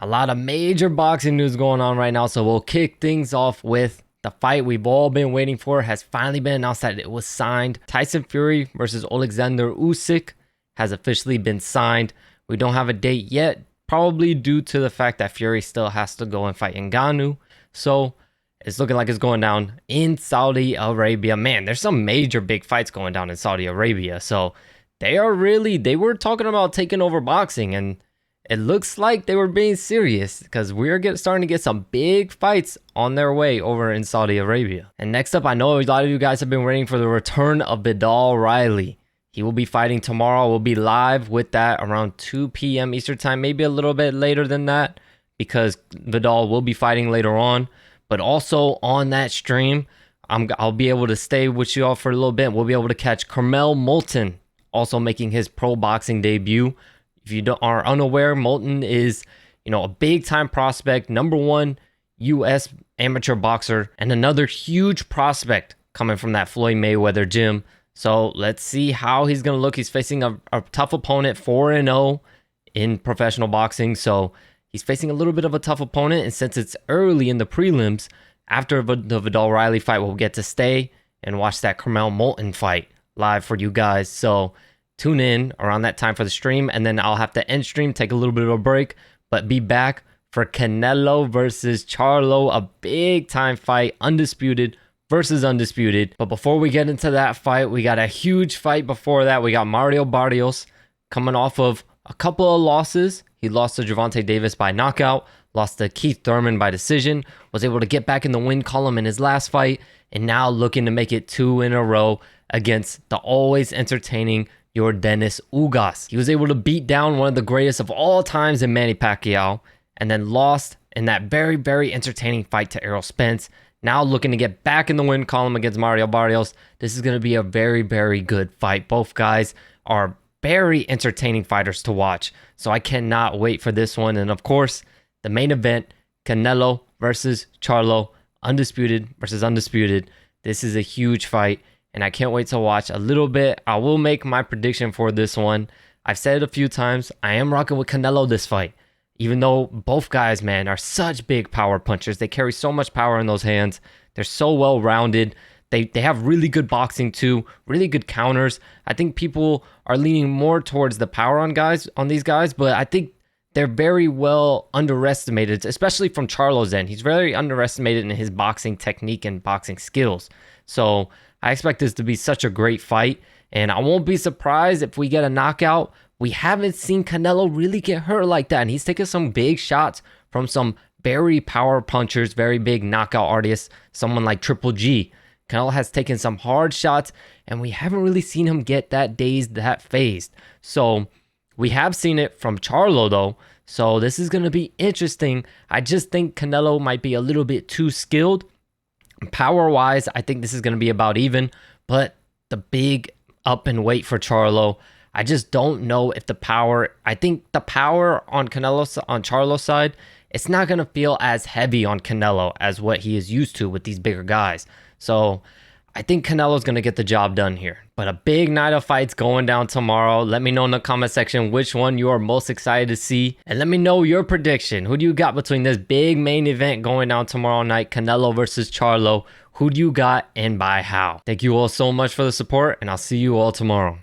A lot of major boxing news going on right now, so we'll kick things off with the fight we've all been waiting for. Has finally been announced that it was signed. Tyson Fury versus Alexander Usyk has officially been signed. We don't have a date yet, probably due to the fact that Fury still has to go and fight Ngannou. So it's looking like it's going down in Saudi Arabia. Man, there's some major big fights going down in Saudi Arabia. So they were talking about taking over boxing, and it looks like they were being serious because we're starting to get some big fights on their way over in Saudi Arabia. And next up, I know a lot of you guys have been waiting for the return of Vidal Riley. He will be fighting tomorrow. We'll be live with that around 2 p.m. Eastern time, maybe a little bit later than that because Vidal will be fighting later on. But also on that stream, I'll be able to stay with you all for a little bit. We'll be able to catch Carmel Moulton also making his pro boxing debut. If you are unaware, Moulton is, a big time prospect, #1 U.S. amateur boxer, and another huge prospect coming from that Floyd Mayweather gym. So let's see how he's going to look. He's facing a tough opponent, 4-0 in professional boxing. So he's facing a little bit of a tough opponent. And since it's early in the prelims, after the Vidal Riley fight, we'll get to stay and watch that Carmel Moulton fight live for you guys. So tune in around that time for the stream, and then I'll have to end stream, take a little bit of a break, but be back for Canelo versus Charlo, a big time fight, undisputed versus undisputed. But before we get into that fight, we got a huge fight before that. We got Mario Barrios coming off of a couple of losses. He lost to Gervonta Davis by knockout, lost to Keith Thurman by decision, was able to get back in the win column in his last fight, and now looking to make it 2 in a row against the always entertaining Dennis Ugas. He was able to beat down one of the greatest of all times in Manny Pacquiao, and then lost in that very, very entertaining fight to Errol Spence. Now looking to get back in the win column against Mario Barrios. This is going to be a very, very good fight. Both guys are very entertaining fighters to watch, so I cannot wait for this one. And of course, the main event, Canelo versus Charlo, undisputed versus undisputed. This is a huge fight, and I can't wait to watch a little bit. I will make my prediction for this one. I've said it a few times. I am rocking with Canelo this fight. Even though both guys, man, are such big power punchers. They carry so much power in those hands. They're so well-rounded. They have really good boxing too, really good counters. I think people are leaning more towards the power on these guys, but I think they're very well underestimated, especially from Charlo's end. He's very underestimated in his boxing technique and boxing skills. So I expect this to be such a great fight, and I won't be surprised if we get a knockout. We haven't seen Canelo really get hurt like that, and he's taken some big shots from some very power punchers, very big knockout artists, someone like Triple G. Canelo has taken some hard shots, and we haven't really seen him get that dazed, that phased. So we have seen it from Charlo, though, so this is going to be interesting. I just think Canelo might be a little bit too skilled. Power-wise, I think this is going to be about even, but the big up and weight for Charlo, I just don't know if the power, I think the power on Charlo's side, it's not going to feel as heavy on Canelo as what he is used to with these bigger guys. So I think Canelo's going to get the job done here. But a big night of fights going down tomorrow. Let me know in the comment section which one you are most excited to see. And let me know your prediction. Who do you got between this big main event going down tomorrow night, Canelo versus Charlo? Who do you got and by how? Thank you all so much for the support, and I'll see you all tomorrow.